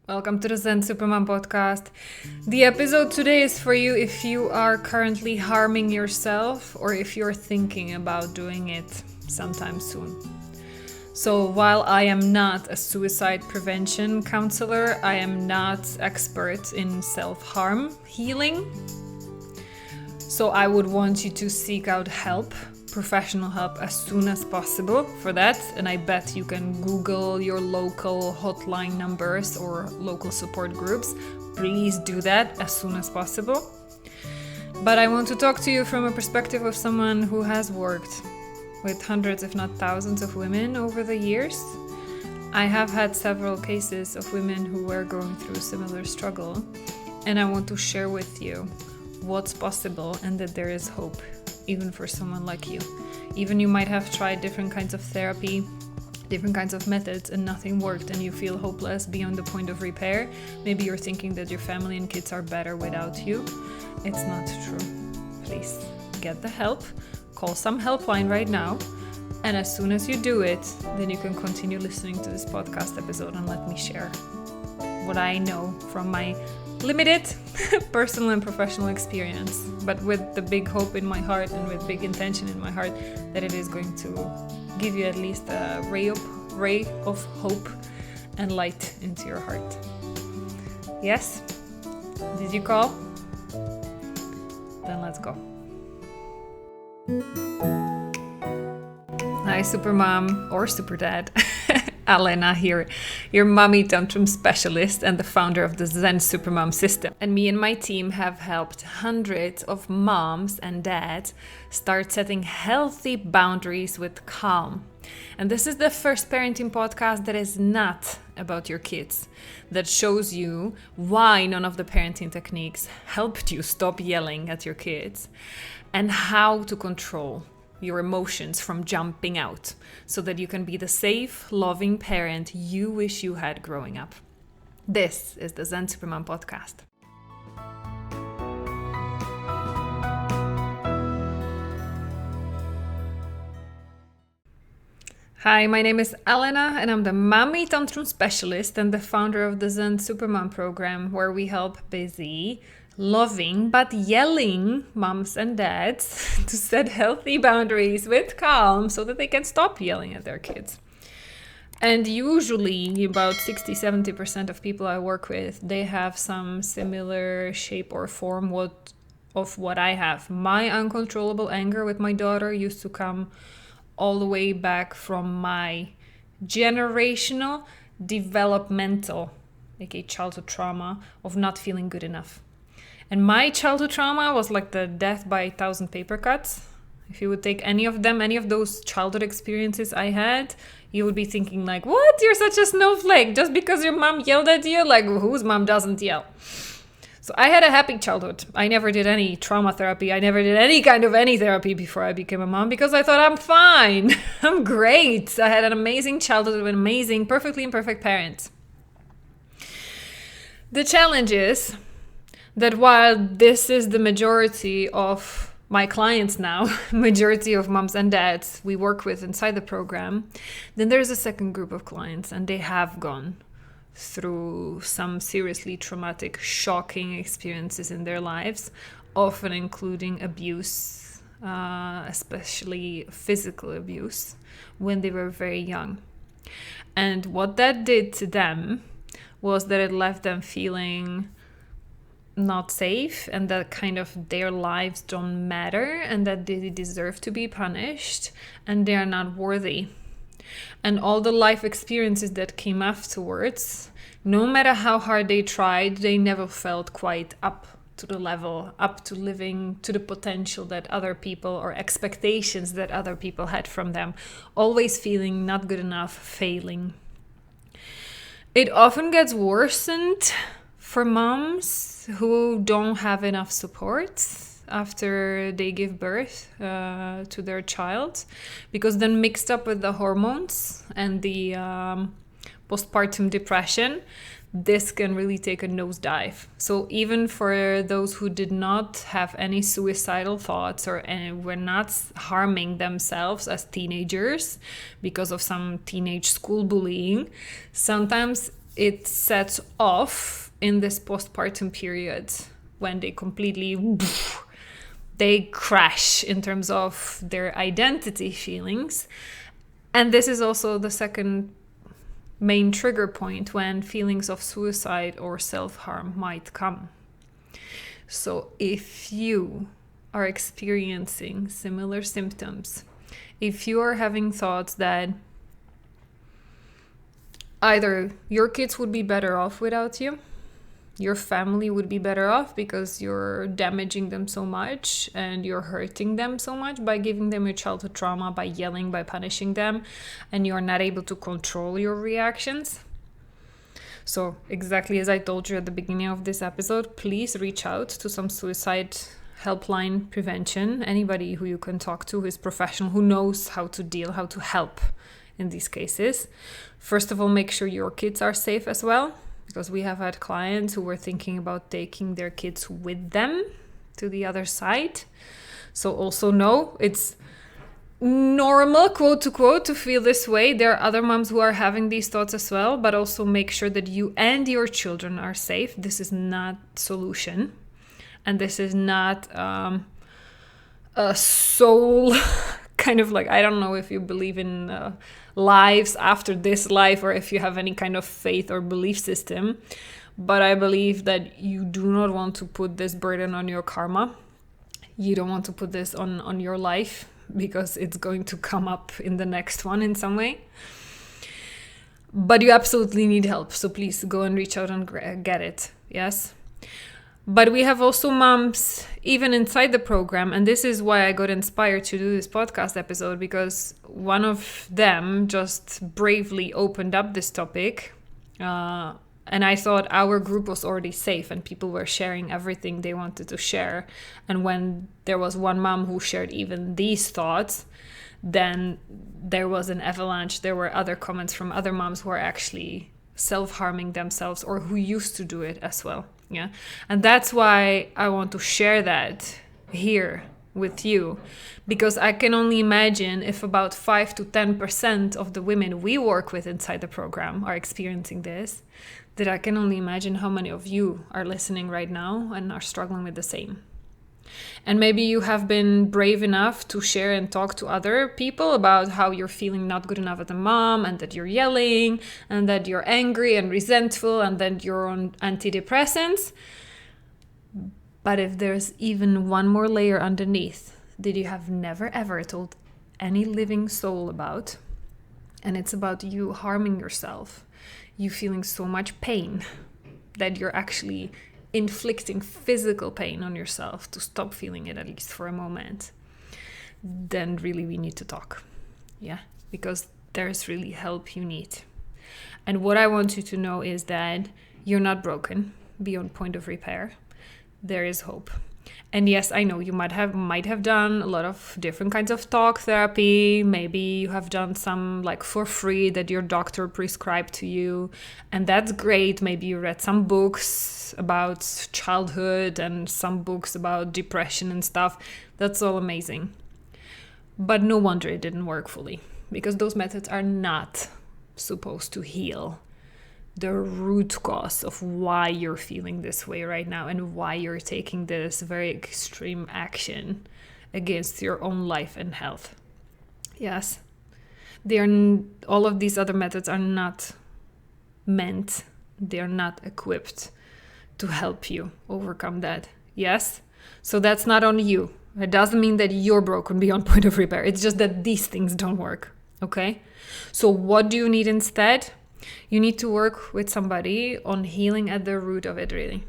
Welcome to the Zen Supermom podcast. The episode today is for you if you are currently harming yourself or if you're thinking about doing it sometime soon. So while I am not a suicide prevention counselor, I am not expert in self-harm healing. So I would want you to seek out help, professional help, as soon as possible for that. And I bet you can Google your local hotline numbers or local support groups. Please do that as soon as possible. But I want to talk to you from a perspective of someone who has worked with hundreds, if not thousands, of women over the years. I have had several cases of women who were going through a similar struggle, and I want to share with you what's possible and that there is hope, even for someone like you. Even you might have tried different kinds of therapy, different kinds of methods, and nothing worked, and you feel hopeless beyond the point of repair. Maybe you're thinking that your family and kids are better without you. It's not true. Please get the help. Call some helpline right now. And as soon as you do it, then you can continue listening to this podcast episode and let me share what I know from my limited personal and professional experience, but with the big hope in my heart and with big intention in my heart that it is going to give you at least a ray of hope and light into your heart. Yes? Did you call? Then let's go. Hi, Supermom or Superdad. Alena here, your mommy tantrum specialist and the founder of the Zen Supermom system. And me and my team have helped hundreds of moms and dads start setting healthy boundaries with calm. And this is the first parenting podcast that is not about your kids, that shows you why none of the parenting techniques helped you stop yelling at your kids and how to control your emotions from jumping out so that you can be the safe, loving parent you wish you had growing up. This is the Zen Supermom podcast. Hi, my name is Elena and I'm the mommy tantrum specialist and the founder of the Zen Supermom program, where we help busy, loving but yelling moms and dads to set healthy boundaries with calm so that they can stop yelling at their kids. And usually about 60-70% of people I work with, they have some similar shape or form of what I have. My uncontrollable anger with my daughter used to come all the way back from my generational developmental, aka childhood trauma of not feeling good enough. And my childhood trauma was like the death by 1,000 paper cuts. If you would take any of those childhood experiences I had, you would be thinking like, what? You're such a snowflake. Just because your mom yelled at you? Like, whose mom doesn't yell? So I had a happy childhood. I never did any trauma therapy. I never did any kind of any therapy before I became a mom because I thought I'm fine. I'm great. I had an amazing childhood with amazing, perfectly imperfect parents. The challenge is that while this is the majority of my clients now, majority of moms and dads we work with inside the program, then there's a second group of clients and they have gone through some seriously traumatic, shocking experiences in their lives, often including abuse, especially physical abuse, when they were very young. And what that did to them was that it left them feeling not safe and that kind of their lives don't matter and that they deserve to be punished and they are not worthy. And all the life experiences that came afterwards, no matter how hard they tried, they never felt quite up to the level, up to living to the potential that other people or expectations that other people had from them, always feeling not good enough, failing. It often gets worsened for moms who don't have enough support after they give birth to their child, because then mixed up with the hormones and the postpartum depression, this can really take a nosedive. So even for those who did not have any suicidal thoughts or were not harming themselves as teenagers because of some teenage school bullying, sometimes it sets off in this postpartum period when they crash in terms of their identity feelings. And this is also the second main trigger point when feelings of suicide or self-harm might come. So if you are experiencing similar symptoms, if you are having thoughts that either your kids would be better off without you, your family would be better off because you're damaging them so much and you're hurting them so much by giving them your childhood trauma, by yelling, by punishing them, and you're not able to control your reactions. So exactly as I told you at the beginning of this episode, please reach out to some suicide helpline prevention. Anybody who you can talk to who is professional, who knows how to help in these cases. First of all, make sure your kids are safe as well, because we have had clients who were thinking about taking their kids with them to the other side. So also know it's normal, quote to quote, to feel this way. There are other moms who are having these thoughts as well, but also make sure that you and your children are safe. This is not solution. And this is not a soul kind of like, I don't know if you believe in lives after this life or if you have any kind of faith or belief system, but I believe that you do not want to put this burden on your karma. You don't want to put this on your life because it's going to come up in the next one in some way. But you absolutely need help. So please go and reach out and get it. Yes. But we have also moms, even inside the program, and this is why I got inspired to do this podcast episode, because one of them just bravely opened up this topic. And I thought our group was already safe and people were sharing everything they wanted to share. And when there was one mom who shared even these thoughts, then there was an avalanche. There were other comments from other moms who are actually self-harming themselves or who used to do it as well. Yeah. And that's why I want to share that here with you, because I can only imagine if about 5 to 10% of the women we work with inside the program are experiencing this, that I can only imagine how many of you are listening right now and are struggling with the same. And maybe you have been brave enough to share and talk to other people about how you're feeling not good enough as a mom, and that you're yelling, and that you're angry and resentful, and that you're on antidepressants. But if there's even one more layer underneath that you have never ever told any living soul about, and it's about you harming yourself, you feeling so much pain that you're actually inflicting physical pain on yourself to stop feeling it, at least for a moment, then really we need to talk. Yeah, because there's really help you need. And what I want you to know is that you're not broken beyond point of repair. There is hope. And yes, I know you might have done a lot of different kinds of talk therapy. Maybe you have done some like for free that your doctor prescribed to you. And that's great. Maybe you read some books about childhood and some books about depression and stuff. That's all amazing. But no wonder it didn't work fully, because those methods are not supposed to heal the root cause of why you're feeling this way right now and why you're taking this very extreme action against your own life and health. Yes, all of these other methods are not meant, they're not equipped to help you overcome that. Yes, so that's not on you. It doesn't mean that you're broken beyond point of repair. It's just that these things don't work. Okay, so what do you need instead? You need to work with somebody on healing at the root of it, really.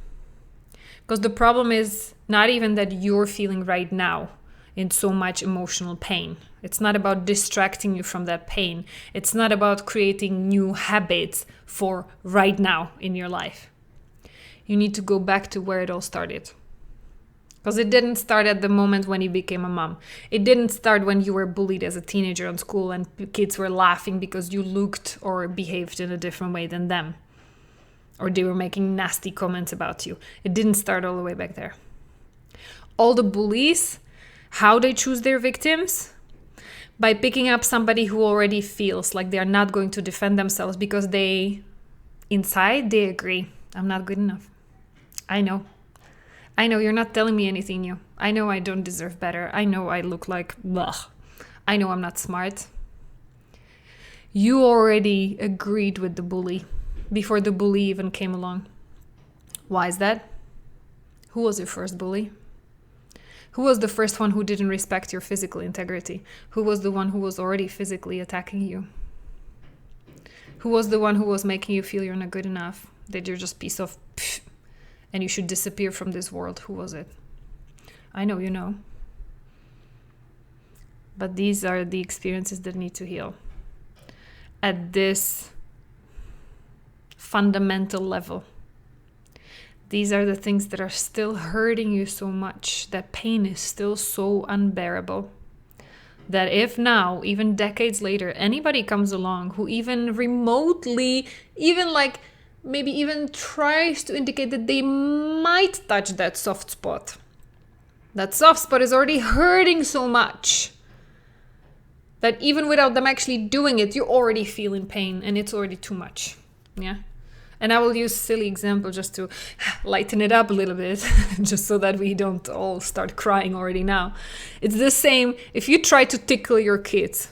Because the problem is not even that you're feeling right now in so much emotional pain. It's not about distracting you from that pain. It's not about creating new habits for right now in your life. You need to go back to where it all started. Because it didn't start at the moment when you became a mom. It didn't start when you were bullied as a teenager in school and kids were laughing because you looked or behaved in a different way than them. Or they were making nasty comments about you. It didn't start all the way back there. All the bullies, how they choose their victims? By picking up somebody who already feels like they're not going to defend themselves because they inside they agree. I'm not good enough. I know you're not telling me anything new. I know I don't deserve better. I know I look like blah. I know I'm not smart. You already agreed with the bully before the bully even came along. Why is that? Who was your first bully? Who was the first one who didn't respect your physical integrity? Who was the one who was already physically attacking you? Who was the one who was making you feel you're not good enough, that you're just a piece of pfft, and you should disappear from this world? Who was it? I know you know. But these are the experiences that need to heal. At this fundamental level. These are the things that are still hurting you so much. That pain is still so unbearable. That if now, even decades later, anybody comes along who even remotely, even like maybe even tries to indicate that they might touch that soft spot. That soft spot is already hurting so much that even without them actually doing it, you're already feeling pain and it's already too much. Yeah. And I will use silly example just to lighten it up a little bit, just so that we don't all start crying already now. It's the same if you try to tickle your kids.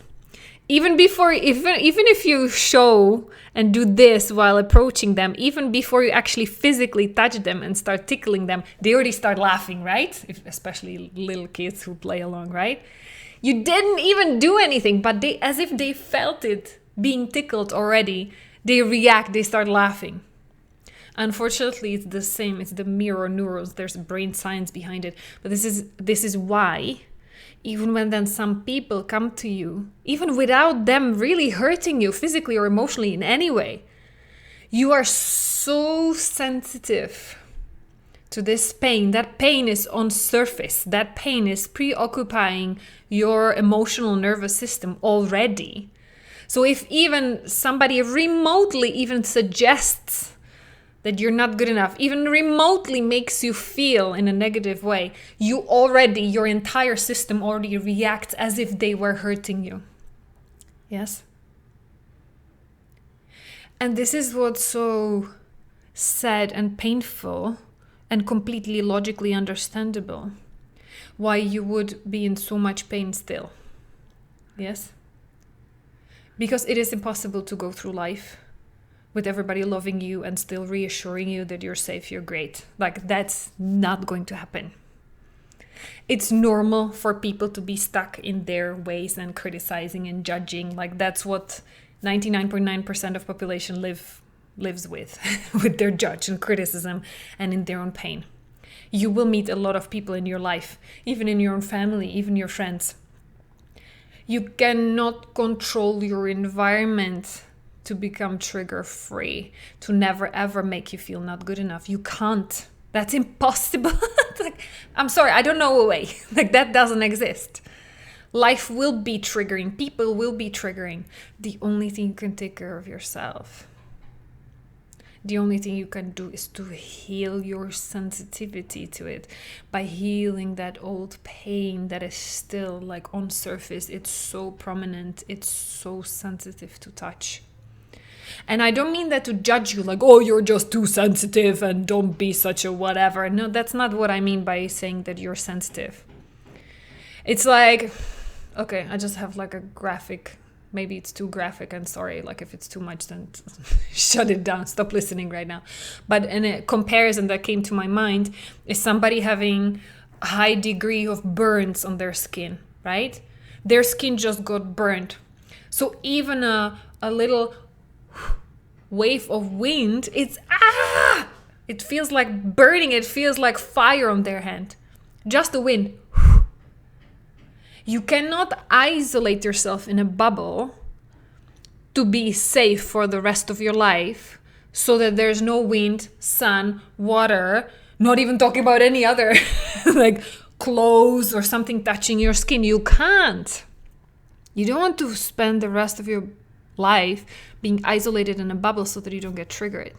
Even if you show and do this while approaching them, even before you actually physically touch them and start tickling them, they already start laughing, right? Especially little kids who play along, right? You didn't even do anything, but they, as if they felt it being tickled already, they react, they start laughing. Unfortunately, it's the same. It's the mirror neurons. There's brain science behind it. But this is why, even when then some people come to you, even without them really hurting you physically or emotionally in any way, you are so sensitive to this pain. That pain is on surface. That pain is preoccupying your emotional nervous system already. So if even somebody remotely even suggests that you're not good enough, even remotely makes you feel in a negative way, your entire system already reacts as if they were hurting you. Yes? And this is what's so sad and painful and completely logically understandable. Why you would be in so much pain still. Yes? Because it is impossible to go through life with everybody loving you and still reassuring you that you're safe, you're great. Like, that's not going to happen. It's normal for people to be stuck in their ways and criticizing and judging. Like, that's what 99.9% of population lives with their judge and criticism and in their own pain. You will meet a lot of people in your life, even in your own family, even your friends. You cannot control your environment to become trigger free, to never ever make you feel not good enough. You can't. That's impossible. I'm sorry, I don't know a way. That doesn't exist. Life will be triggering. People will be triggering. The only thing you can take care of yourself. The only thing you can do is to heal your sensitivity to it by healing that old pain that is still like on surface. It's so prominent. It's so sensitive to touch. And I don't mean that to judge you like, oh, you're just too sensitive and don't be such a whatever. No, that's not what I mean by saying that you're sensitive. It's like, okay, I just have like a graphic. Maybe it's too graphic, and sorry, like if it's too much, then shut it down, stop listening right now. But in a comparison that came to my mind is somebody having a high degree of burns on their skin, right? Their skin just got burned. So even a little wave of wind, it feels like burning, it feels like fire on their hand. Just the wind. You cannot isolate yourself in a bubble to be safe for the rest of your life so that there's no wind, sun, water, not even talking about any other like clothes or something touching your skin. You can't. You don't want to spend the rest of your life being isolated in a bubble so that you don't get triggered,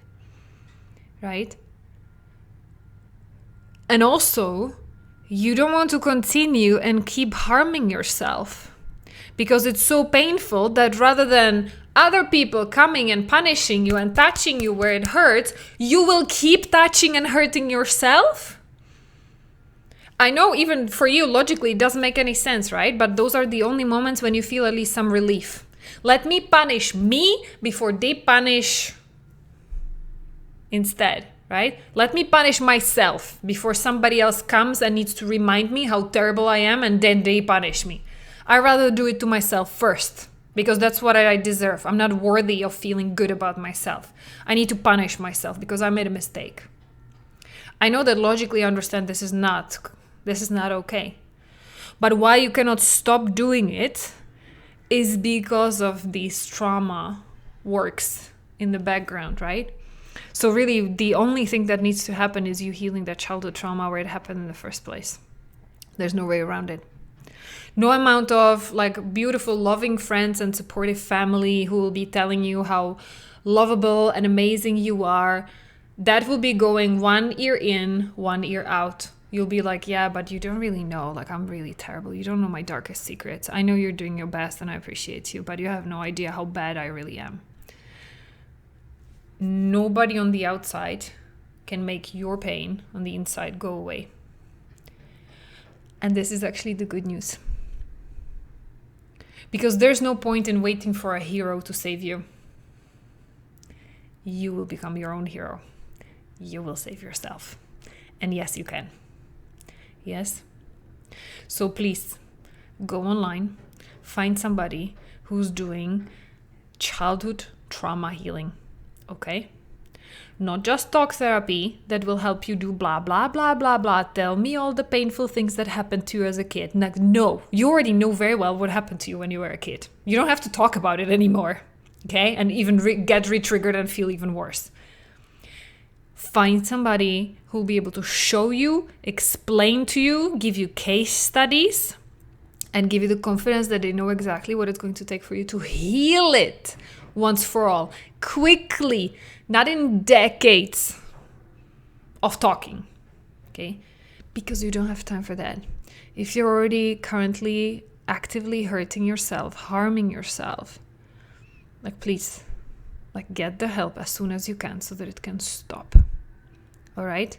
right? And also, you don't want to continue and keep harming yourself because it's so painful that rather than other people coming and punishing you and touching you where it hurts, you will keep touching and hurting yourself? I know even for you, logically, it doesn't make any sense, right? But those are the only moments when you feel at least some relief. Let me punish me before they punish instead, right? Let me punish myself before somebody else comes and needs to remind me how terrible I am and then they punish me. I'd rather do it to myself first because that's what I deserve. I'm not worthy of feeling good about myself. I need to punish myself because I made a mistake. I know that logically I understand this is not okay. But why you cannot stop doing it is because of these trauma works in the background, right? So really the only thing that needs to happen is you healing that childhood trauma where it happened in the first place. There's no way around it. No amount of like beautiful, loving friends and supportive family who will be telling you how lovable and amazing you are, that will be going one ear in, one ear out. You'll be like, yeah, but you don't really know. Like, I'm really terrible. You don't know my darkest secrets. I know you're doing your best and I appreciate you, but you have no idea how bad I really am. Nobody on the outside can make your pain on the inside go away. And this is actually the good news. Because there's no point in waiting for a hero to save you. You will become your own hero. You will save yourself. And yes, you can. Yes? So please, go online, find somebody who's doing childhood trauma healing, okay? Not just talk therapy that will help you do blah, blah, blah, blah, blah. Tell me all the painful things that happened to you as a kid. No, you already know very well what happened to you when you were a kid. You don't have to talk about it anymore, okay? And even get re-triggered and feel even worse. Find somebody who will be able to show you, explain to you, give you case studies, and give you the confidence that they know exactly what it's going to take for you to heal it once for all, quickly, not in decades of talking, okay? Because you don't have time for that. If you're already currently actively hurting yourself, harming yourself, like please, like get the help as soon as you can so that it can stop. All right?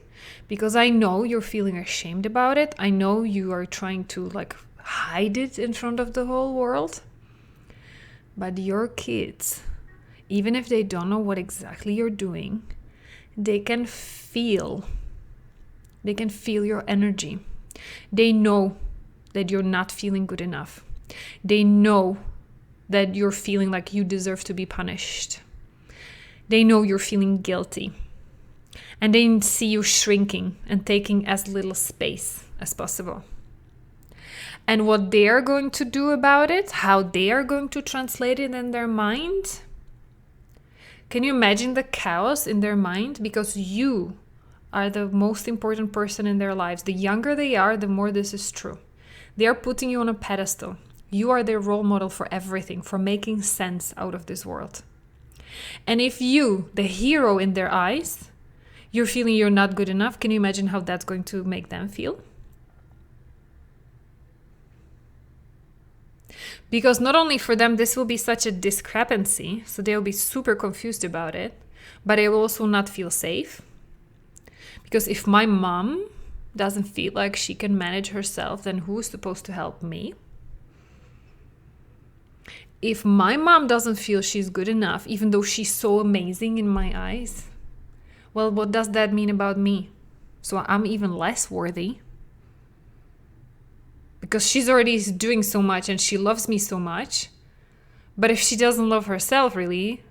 Because I know you're feeling ashamed about it. I know you are trying to like hide it in front of the whole world. But your kids, even if they don't know what exactly you're doing, they can feel your energy. They know that you're not feeling good enough. They know that you're feeling like you deserve to be punished. They know you're feeling guilty. And they see you shrinking and taking as little space as possible. And what they are going to do about it, how they are going to translate it in their mind. Can you imagine the chaos in their mind? Because you are the most important person in their lives. The younger they are, the more this is true. They are putting you on a pedestal. You are their role model for everything, for making sense out of this world. And if you, the hero in their eyes, you're feeling you're not good enough, can you imagine how that's going to make them feel? Because not only for them, this will be such a discrepancy, so they'll be super confused about it, but they will also not feel safe. Because if my mom doesn't feel like she can manage herself, then who's supposed to help me? If my mom doesn't feel she's good enough, even though she's so amazing in my eyes, well, what does that mean about me? So I'm even less worthy. Because she's already doing so much and she loves me so much. But if she doesn't love herself, really,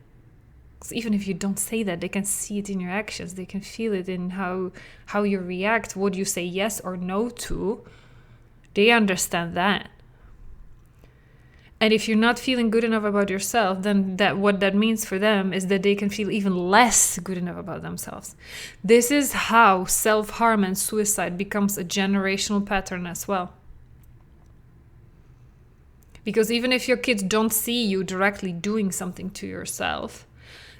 'cause even if you don't say that, they can see it in your actions. They can feel it in how you react, what you say yes or no to. They understand that. And if you're not feeling good enough about yourself, then what that means for them is that they can feel even less good enough about themselves. This is how self-harm and suicide becomes a generational pattern as well. Because even if your kids don't see you directly doing something to yourself,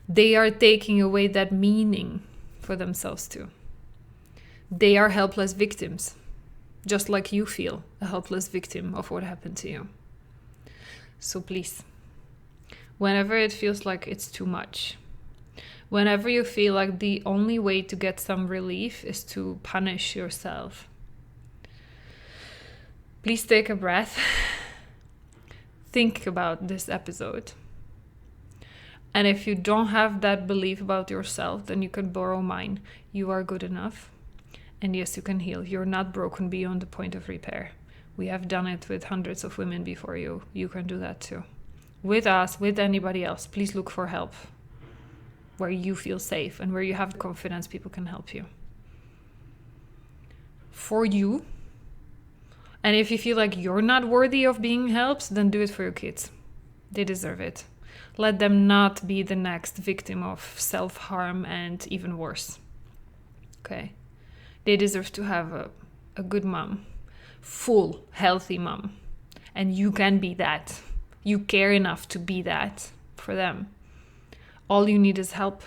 they are taking away that meaning for themselves too. They are helpless victims, just like you feel a helpless victim of what happened to you. So please, whenever it feels like it's too much, whenever you feel like the only way to get some relief is to punish yourself, please take a breath. Think about this episode. And if you don't have that belief about yourself, then you can borrow mine. You are good enough. And yes, you can heal. You're not broken beyond the point of repair. We have done it with hundreds of women before you. You can do that too. With us, with anybody else, please look for help where you feel safe and where you have confidence people can help you. For you. And if you feel like you're not worthy of being helped, then do it for your kids. They deserve it. Let them not be the next victim of self-harm and even worse. Okay? They deserve to have a good mom. Full, healthy mom. And you can be that. You care enough to be that for them. All you need is help.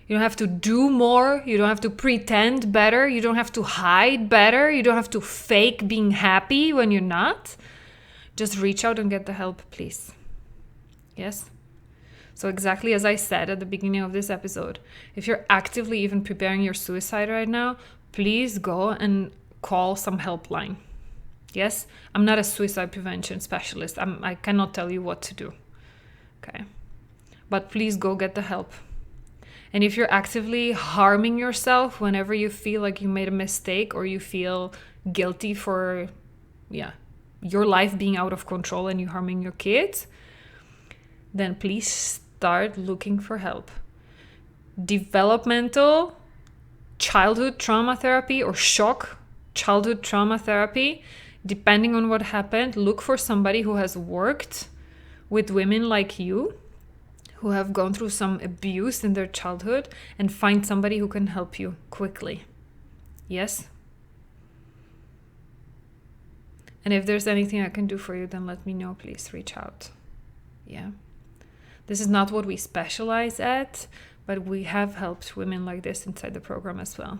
You don't have to do more. You don't have to pretend better. You don't have to hide better. You don't have to fake being happy when you're not. Just reach out and get the help, please. Yes? So exactly as I said at the beginning of this episode, if you're actively even preparing your suicide right now, please go and call some helpline. Yes? I'm not a suicide prevention specialist. I cannot tell you what to do. Okay? But please go get the help. And if you're actively harming yourself whenever you feel like you made a mistake or you feel guilty for your life being out of control and you harming your kids, then please start looking for help. Developmental childhood trauma therapy or shock childhood trauma therapy, depending on what happened, look for somebody who has worked with women like you who have gone through some abuse in their childhood, and find somebody who can help you quickly. Yes? And if there's anything I can do for you, then let me know. Please reach out. Yeah. This is not what we specialize at, but we have helped women like this inside the program as well.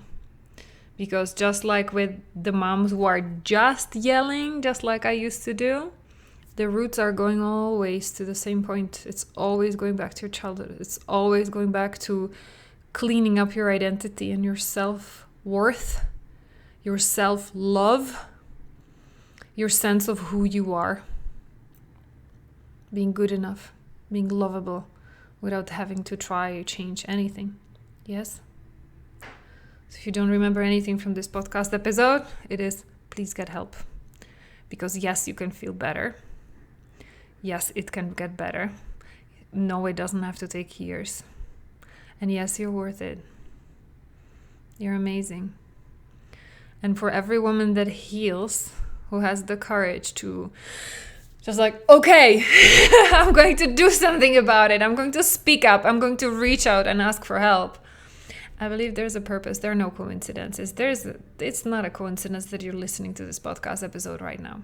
Because just like with the moms who are just yelling, just like I used to do, the roots are going always to the same point. It's always going back to your childhood. It's always going back to cleaning up your identity and your self-worth, your self-love, your sense of who you are. Being good enough, being lovable without having to try or change anything. Yes? So if you don't remember anything from this podcast episode, it is please get help. Because yes, you can feel better. Yes, it can get better. No, it doesn't have to take years. And yes, you're worth it. You're amazing. And for every woman that heals, who has the courage to just like, okay, I'm going to do something about it. I'm going to speak up. I'm going to reach out and ask for help. I believe there's a purpose. There are no coincidences. It's not a coincidence that you're listening to this podcast episode right now.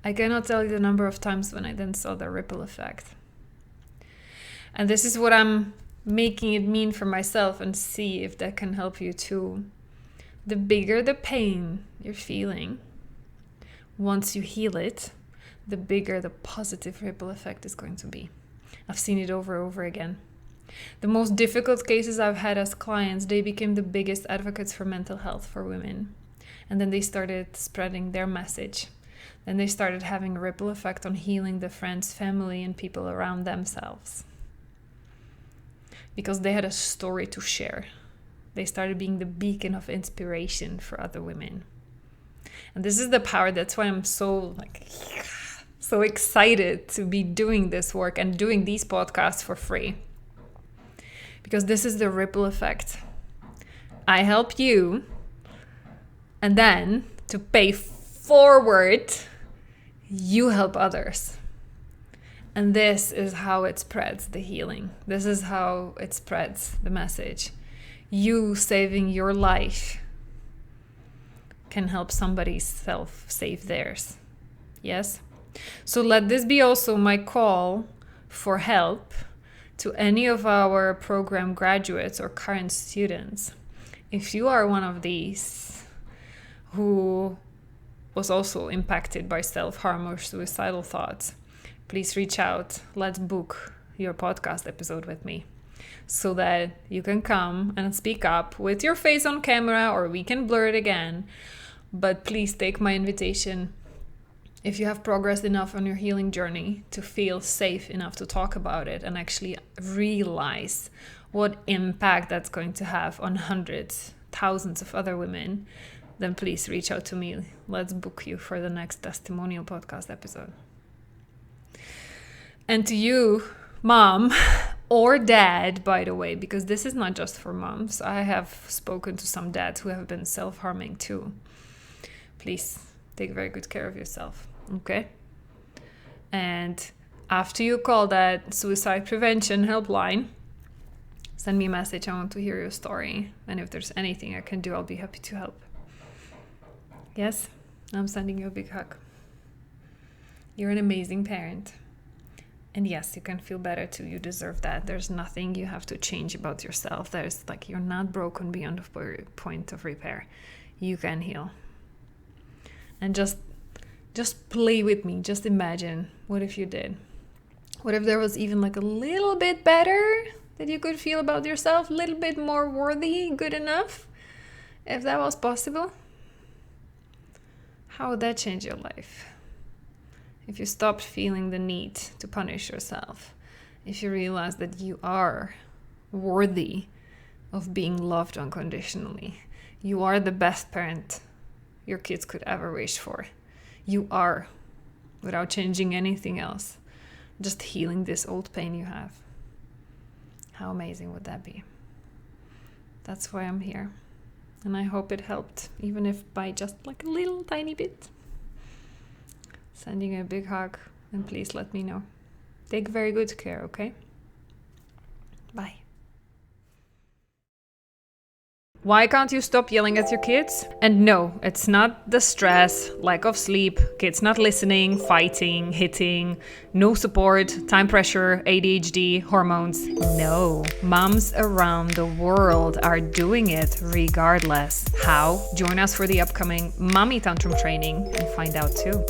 I cannot tell you the number of times when I then saw the ripple effect. And this is what I'm making it mean for myself, and see if that can help you too. The bigger the pain you're feeling, once you heal it, the bigger the positive ripple effect is going to be. I've seen it over and over again. The most difficult cases I've had as clients, they became the biggest advocates for mental health for women. And then they started spreading their message. Then they started having a ripple effect on healing the friends, family, and people around themselves. Because they had a story to share. They started being the beacon of inspiration for other women. And this is the power. That's why I'm so excited to be doing this work and doing these podcasts for free. Because this is the ripple effect. I help you, and then to pay forward, you help others. And this is how it spreads the healing. This is how it spreads the message. You saving your life can help somebody save theirs. Yes? So let this be also my call for help to any of our program graduates or current students. If you are one of these who was also impacted by self-harm or suicidal thoughts, please reach out. Let's book your podcast episode with me so that you can come and speak up with your face on camera, or we can blur it again. But please take my invitation. If you have progressed enough on your healing journey to feel safe enough to talk about it and actually realize what impact that's going to have on hundreds, thousands of other women, then please reach out to me. Let's book you for the next testimonial podcast episode. And to you, mom or dad, by the way, because this is not just for moms. I have spoken to some dads who have been self-harming too. Please take very good care of yourself, okay? And after you call that suicide prevention helpline, send me a message. I want to hear your story. And if there's anything I can do, I'll be happy to help. Yes, I'm sending you a big hug. You're an amazing parent. And yes, you can feel better too. You deserve that. There's nothing you have to change about yourself. You're not broken beyond the point of repair. You can heal. And just play with me. Just imagine, what if you did? What if there was even like a little bit better that you could feel about yourself? A little bit more worthy, good enough? If that was possible, how would that change your life? If you stopped feeling the need to punish yourself, if you realize that you are worthy of being loved unconditionally, you are the best parent your kids could ever wish for. You are, without changing anything else, just healing this old pain you have. How amazing would that be? That's why I'm here. And I hope it helped, even if by just like a little tiny bit. Sending you a big hug, and please let me know. Take very good care, okay? Bye. Why can't you stop yelling at your kids? And no, it's not the stress, lack of sleep, kids not listening, fighting, hitting, no support, time pressure, ADHD, hormones. No, moms around the world are doing it regardless. How? Join us for the upcoming Mommy Tantrum training and find out too.